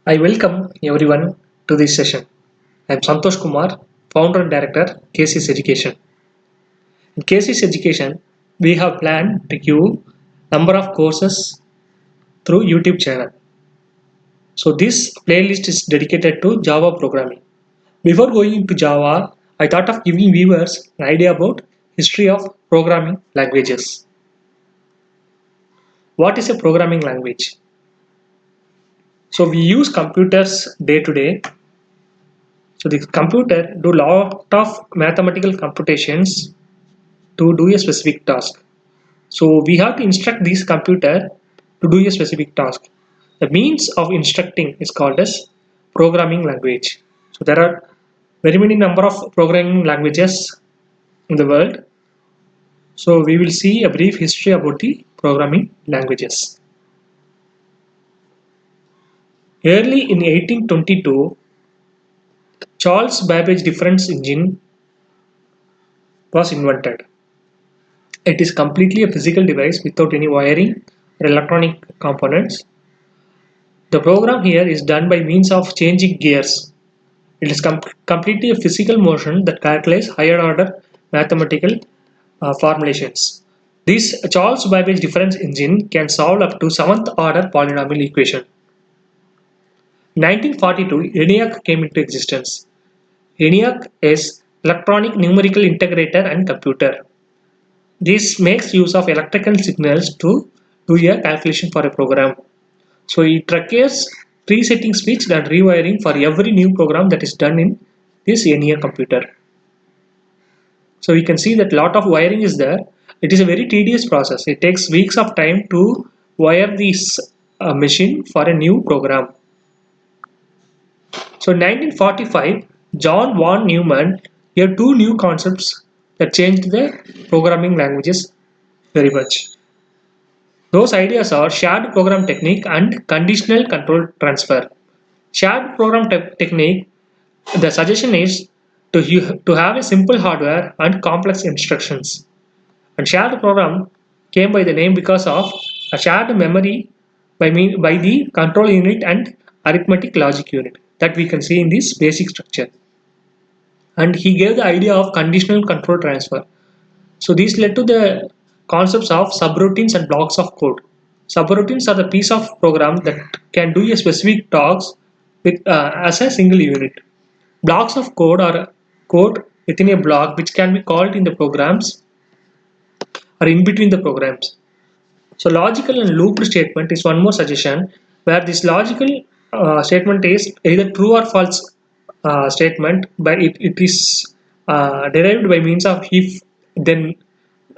I welcome everyone to this session. I am Santosh Kumar, founder and director, KCS Education. In KCS Education, we have planned to give number of courses through YouTube channel. So this playlist is dedicated to Java programming. Before going into Java, I thought of giving viewers an idea about history of programming languages. What is a programming language? So we use computers day to day. So the computer do lot of mathematical computations to do a specific task. So we have to instruct this computer to do a specific task. The means of instructing is called as programming language. So there are very many number of programming languages in the world. So we will see a brief history about the programming languages. Early in 1822, Charles Babbage difference engine was invented. It is completely a physical device without any wiring or electronic components. The program here is done by means of changing gears. It is completely a physical motion that calculates higher order mathematical formulations. This Charles Babbage difference engine can solve up to 7th order polynomial equation. In 1942, ENIAC came into existence. ENIAC is electronic numerical integrator and computer. This makes use of electrical signals to do a calculation for a program. So it requires resetting switch and rewiring for every new program that is done in this ENIAC computer. So you can see that lot of wiring is there. It is a very tedious process. It takes weeks of time to wire this machine for a new program. So in 1945, John von Neumann had two new concepts that changed the programming languages very much. Those ideas are shared program technique and conditional control transfer. Shared program technique, the suggestion is to have a simple hardware and complex instructions. And shared program came by the name because of a shared memory by the control unit and arithmetic logic unit that we can see in this basic structure. And he gave the idea of conditional control transfer. So these led to the concepts of subroutines and blocks of code. Subroutines are the piece of program that can do a specific task as a single unit. Blocks of code are code within a block which can be called in the programs or in between the programs. So logical and looped statement is one more suggestion where this logical statement is either true or false statement, but it is derived by means of if then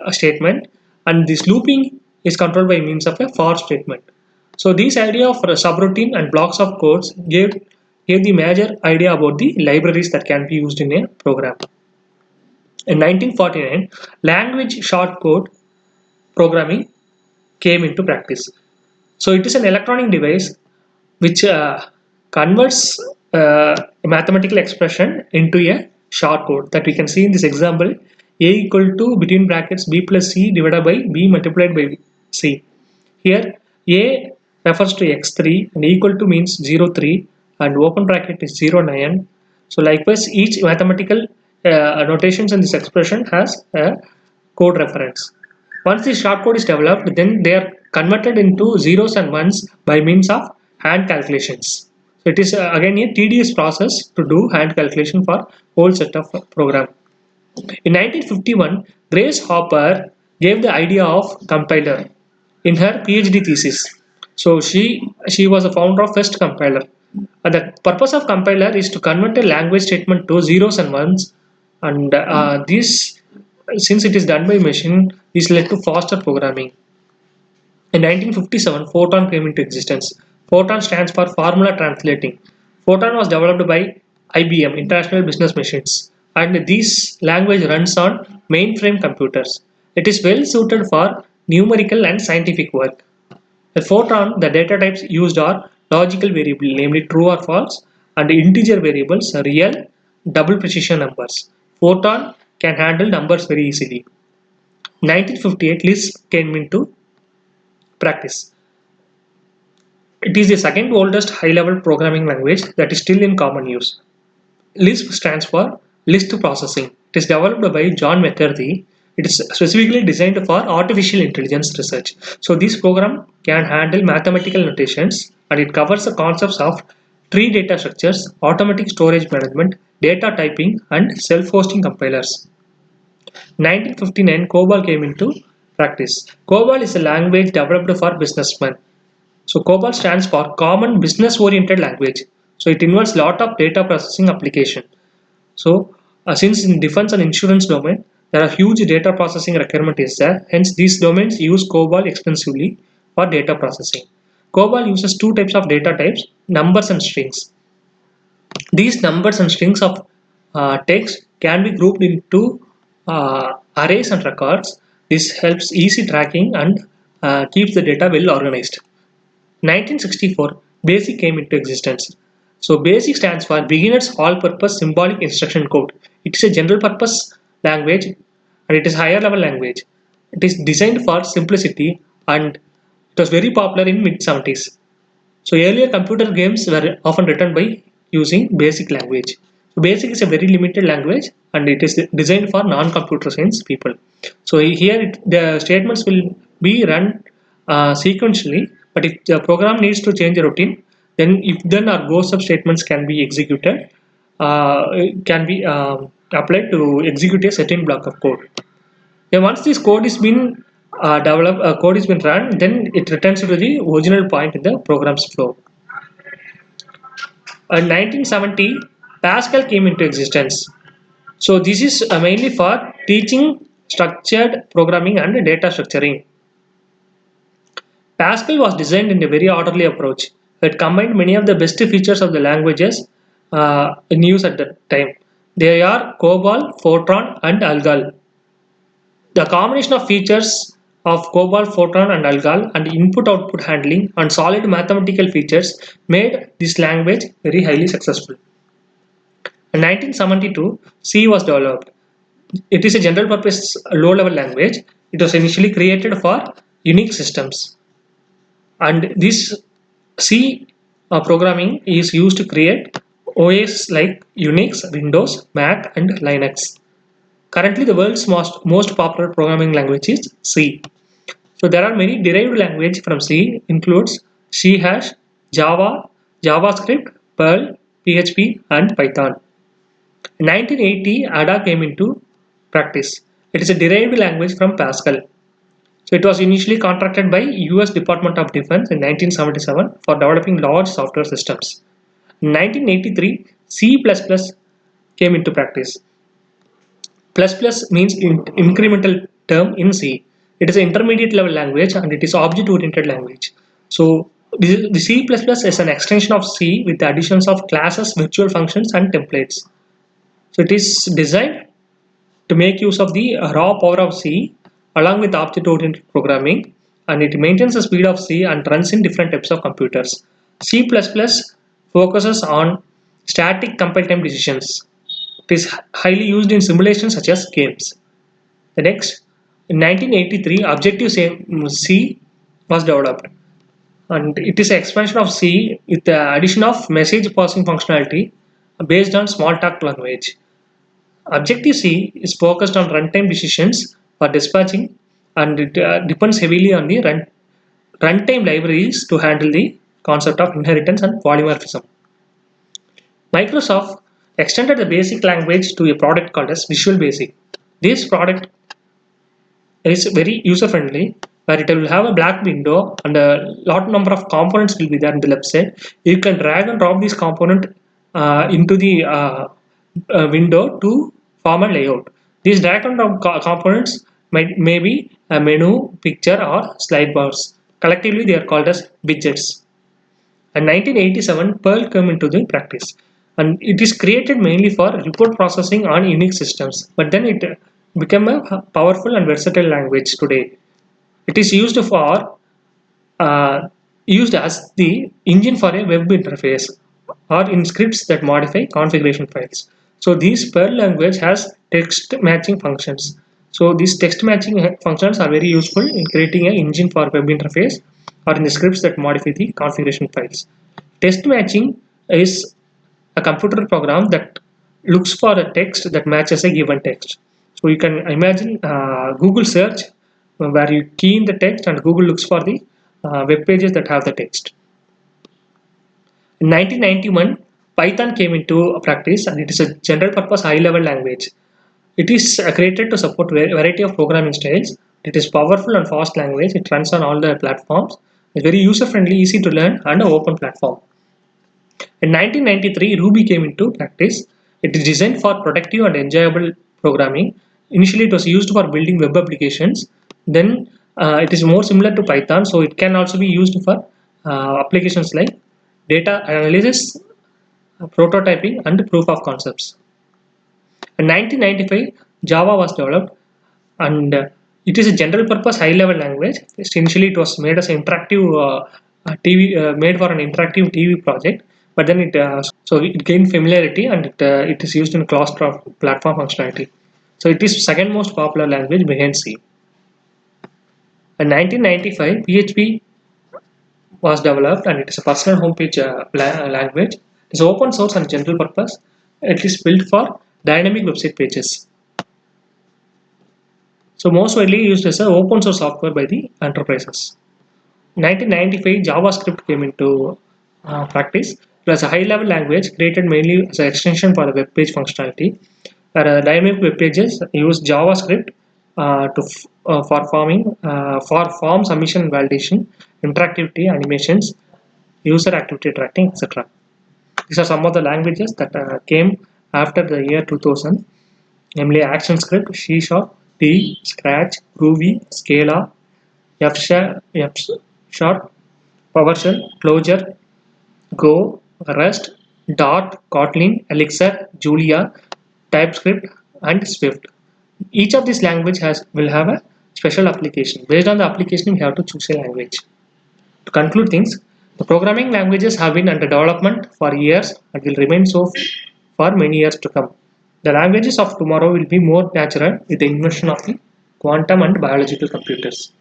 statement, and this looping is controlled by means of a for statement. So this idea of subroutine and blocks of codes gave the major idea about the libraries that can be used in a program. In 1949, language shortcode programming came into practice. So it is an electronic device which converts a mathematical expression into a shortcode that we can see in this example. A equal to between brackets b plus c divided by b multiplied by c. Here a refers to x3 and equal to means 0, 3 and open bracket is 0, 9. So likewise each mathematical notations in this expression has a code reference. Once the shortcode is developed, then they are converted into zeros and ones by means of hand calculations. So it is again a tedious process to do hand calculation for whole set of program. In 1951, Grace Hopper gave the idea of compiler in her PhD thesis. So she was a founder of first compiler. And the purpose of compiler is to convert a language statement to zeros and ones, and this since it is done by machine, this led to faster programming. In 1957, Fortran came into existence. Fortran stands for Formula Translating. Fortran was developed by IBM, International Business Machines, and this language runs on mainframe computers. It is well suited for numerical and scientific work. At Fortran, the data types used are logical variable, namely true or false, and integer variables, real, double precision numbers. Fortran can handle numbers very easily. 1958, Lisp came into practice. It is the second oldest high-level programming language that is still in common use. Lisp stands for List Processing. It is developed by John McCarthy. It is specifically designed for artificial intelligence research. So this program can handle mathematical notations and it covers the concepts of tree data structures, automatic storage management, data typing, and self-hosting compilers. 1959, COBOL came into practice. COBOL is a language developed for businessmen. So COBOL stands for Common Business Oriented Language. So it involves a lot of data processing application. So since in defense and insurance domain, there are huge data processing requirement is there. Hence these domains use COBOL extensively for data processing. COBOL uses two types of data types, numbers and strings. These numbers and strings of text can be grouped into arrays and records. This helps easy tracking and keeps the data well organized. 1964, BASIC came into existence. So BASIC stands for Beginner's All-Purpose Symbolic Instruction Code. It is a general-purpose language and it is higher-level language. It is designed for simplicity and it was very popular in mid-70s. So earlier computer games were often written by using BASIC language. So BASIC is a very limited language and it is designed for non-computer science people. So here the statements will be run sequentially, but if the program needs to change a routine, then if then or go sub statements can be executed, can be applied to execute a certain block of code. Then once this code is been developed, code is been run, then it returns to the original point in the program's flow. In 1970, Pascal came into existence. So this is mainly for teaching structured programming and data structuring. Pascal was designed in a very orderly approach that combined many of the best features of the languages in use at the time. They are COBOL, Fortran, and ALGOL. The combination of features of COBOL, Fortran, and ALGOL and input-output handling and solid mathematical features made this language very highly successful. In 1972, C was developed. It is a general-purpose low-level language. It was initially created for Unix systems. And this C programming is used to create OS like Unix, Windows, Mac, and Linux. Currently, the world's most popular programming language is C. So there are many derived languages from C, includes C hash, Java, JavaScript, Perl, PHP, and Python. In 1980, Ada came into practice. It is a derived language from Pascal. So it was initially contracted by US Department of Defense in 1977 for developing large software systems. In 1983, C++ came into practice. Plus plus means incremental term in C. It is an intermediate level language and it is object oriented language. So the C++ is an extension of C with the additions of classes, virtual functions, and templates. So it is designed to make use of the raw power of C along with object-oriented programming, and it maintains the speed of C and runs in different types of computers. C++ focuses on static compile time decisions. It is highly used in simulations such as games. The next, in 1983, Objective-C was developed, and it is an expansion of C with the addition of message passing functionality based on Smalltalk language. Objective-C is focused on runtime decisions for dispatching and it depends heavily on the runtime libraries to handle the concept of inheritance and polymorphism. Microsoft extended the basic language to a product called as Visual Basic. This product is very user friendly where it will have a black window and a lot number of components will be there on the left side. You can drag and drop this component into the window to form a layout. These drag and drop components may be a menu, picture, or slide bars. Collectively, they are called as widgets. In 1987, Perl came into the practice, and it is created mainly for report processing on Unix systems. But then it became a powerful and versatile language today. It is used as the engine for a web interface or in scripts that modify configuration files. So this Perl language has text matching functions. So these text matching functions are very useful in creating an engine for web interface or in the scripts that modify the configuration files. Test matching is a computer program that looks for a text that matches a given text. So you can imagine Google search where you key in the text and Google looks for the web pages that have the text. In 1991, Python came into practice and it is a general purpose high level language. It is created to support variety of programming styles. It is powerful and fast language. It runs on all the platforms. It's very user friendly, easy to learn, and an open platform. In 1993, Ruby came into practice. It is designed for productive and enjoyable programming. Initially, it was used for building web applications. Then, it is more similar to Python, so it can also be used for applications like data analysis, prototyping, and proof of concepts. In 1995, Java was developed, and it is a general purpose high level language. Initially, it was made as an interactive TV, made for an interactive TV project, but then it gained familiarity and it is used in cross platform functionality. So it is second most popular language behind C. In 1995, PHP was developed and it is a personal homepage language. It is open source and general purpose. It is built for dynamic website pages. So most widely used as an open source software by the enterprises. 1995, JavaScript came into practice. It was a high-level language created mainly as an extension for the web page functionality. Where dynamic web pages use JavaScript for form submission and validation, interactivity, animations, user activity tracking, etc. These are some of the languages that came after the year 2000, namely ActionScript, C Sharp, D, Scratch, Groovy, Scala, F PowerShell, Clojure, Go, Rust, Dart, Kotlin, Elixir, Julia, TypeScript, and Swift. Each of these languages will have a special application. Based on the application, we have to choose a language. To conclude things, the programming languages have been under development for years and will remain so for many years to come. The languages of tomorrow will be more natural with the invention of the quantum and biological computers.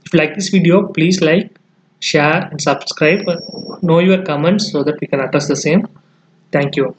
If you like this video, please like, share and subscribe. Know your comments so that we can address the same. Thank you.